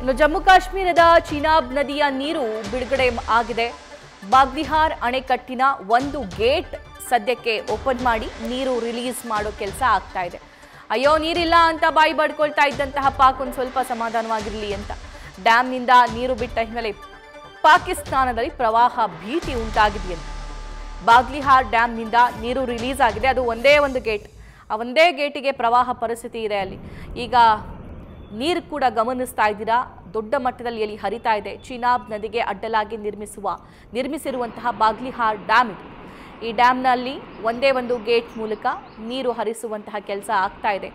ಇನ್ನು ಜಮ್ಮು ಕಾಶ್ಮೀರದ ಚಿನಾಬ್ ನದಿಯ ನೀರು ಬಿಡುಗಡೆ ಆಗಿದೆ. ಬಾಗ್ಲಿಹಾರ್ ಅಣೆಕಟ್ಟಿನ ಒಂದು ಗೇಟ್ ಸದ್ಯಕ್ಕೆ ಓಪನ್ ಮಾಡಿ ನೀರು ರಿಲೀಸ್ ಮಾಡೋ ಕೆಲಸ ಆಗ್ತಾ ಇದೆ. ಅಯ್ಯೋ ನೀರಿಲ್ಲ ಅಂತ ಬಾಯಿ ಬಡ್ಕೊಳ್ತಾ ಇದ್ದಂತಹ ಪಾಕ್ ಒಂದು ಸ್ವಲ್ಪ ಸಮಾಧಾನವಾಗಿರಲಿ ಅಂತ ಡ್ಯಾಮ್ನಿಂದ ನೀರು ಬಿಟ್ಟ ಹಿನ್ನೆಲೆ ಪಾಕಿಸ್ತಾನದಲ್ಲಿ ಪ್ರವಾಹ ಭೀತಿ ಉಂಟಾಗಿದೆಯಂತೆ. ಬಾಗ್ಲಿಹಾರ್ ಡ್ಯಾಮ್ನಿಂದ ನೀರು ರಿಲೀಸ್ ಆಗಿದೆ. ಅದು ಒಂದೇ ಒಂದು ಗೇಟ್, ಆ ಒಂದೇ ಗೇಟಿಗೆ ಪ್ರವಾಹ ಪರಿಸ್ಥಿತಿ ಇದೆ. ಅಲ್ಲಿ ಈಗ ನೀರು ಕೂಡ ಗಮನಿಸ್ತಾ ಇದ್ದೀರಾ, ದೊಡ್ಡ ಮಟ್ಟದಲ್ಲಿ ಅಲ್ಲಿ ಹರಿತಾ ಇದೆ. ಚಿನಾಬ್ ನದಿಗೆ ಅಡ್ಡಲಾಗಿ ನಿರ್ಮಿಸಿರುವಂತಹ ಬಾಗ್ಲಿಹಾರ್ ಡ್ಯಾಮ್ ಇದು. ಈ ಡ್ಯಾಮ್ನಲ್ಲಿ ಒಂದೇ ಒಂದು ಗೇಟ್ ಮೂಲಕ ನೀರು ಹರಿಸುವಂತಹ ಕೆಲಸ ಆಗ್ತಾ ಇದೆ.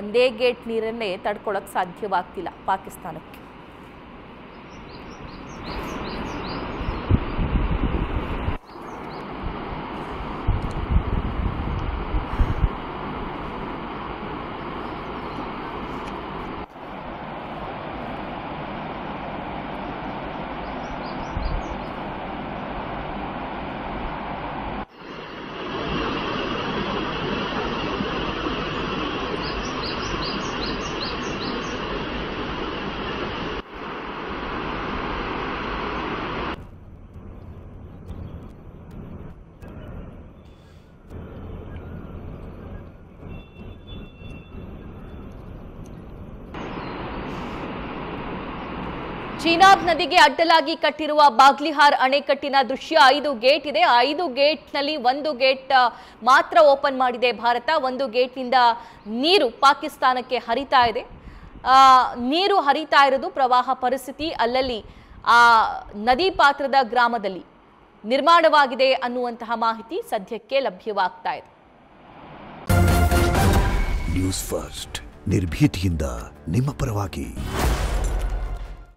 ಒಂದೇ ಗೇಟ್ ನೀರನ್ನೇ ತಡ್ಕೊಳ್ಳೋಕೆ ಸಾಧ್ಯವಾಗ್ತಿಲ್ಲ ಪಾಕಿಸ್ತಾನಕ್ಕೆ. ಚಿನಾಬ್ ನದಿಗೆ ಅಡ್ಡಲಾಗಿ ಕಟ್ಟಿರುವ ಬಾಗ್ಲಿಹಾರ್ ಅಣೆಕಟ್ಟಿನ ದೃಶ್ಯ. 5 ಗೇಟ್ ಇದೆ. 5 ಗೇಟ್ನಲ್ಲಿ ಒಂದು ಗೇಟ್ ಮಾತ್ರ ಓಪನ್ ಮಾಡಿದೆ ಭಾರತ. ಒಂದು ಗೇಟ್ನಿಂದ ನೀರು ಪಾಕಿಸ್ತಾನಕ್ಕೆ ಹರಿತಾ ಇದೆ. ನೀರು ಹರಿತಾ ಇರೋದು ಪ್ರವಾಹ ಪರಿಸ್ಥಿತಿ ಅಲ್ಲಲ್ಲಿ ಆ ನದಿ ಪಾತ್ರದ ಗ್ರಾಮದಲ್ಲಿ ನಿರ್ಮಾಣವಾಗಿದೆ ಅನ್ನುವಂತಹ ಮಾಹಿತಿ ಸದ್ಯಕ್ಕೆ ಲಭ್ಯವಾಗ್ತಾ ಇದೆ. ನ್ಯೂಸ್ ಫಸ್ಟ್ ನಿರ್ಭೀತಿಯಿಂದ ನಿಮ್ಮ ಪರವಾಗಿ.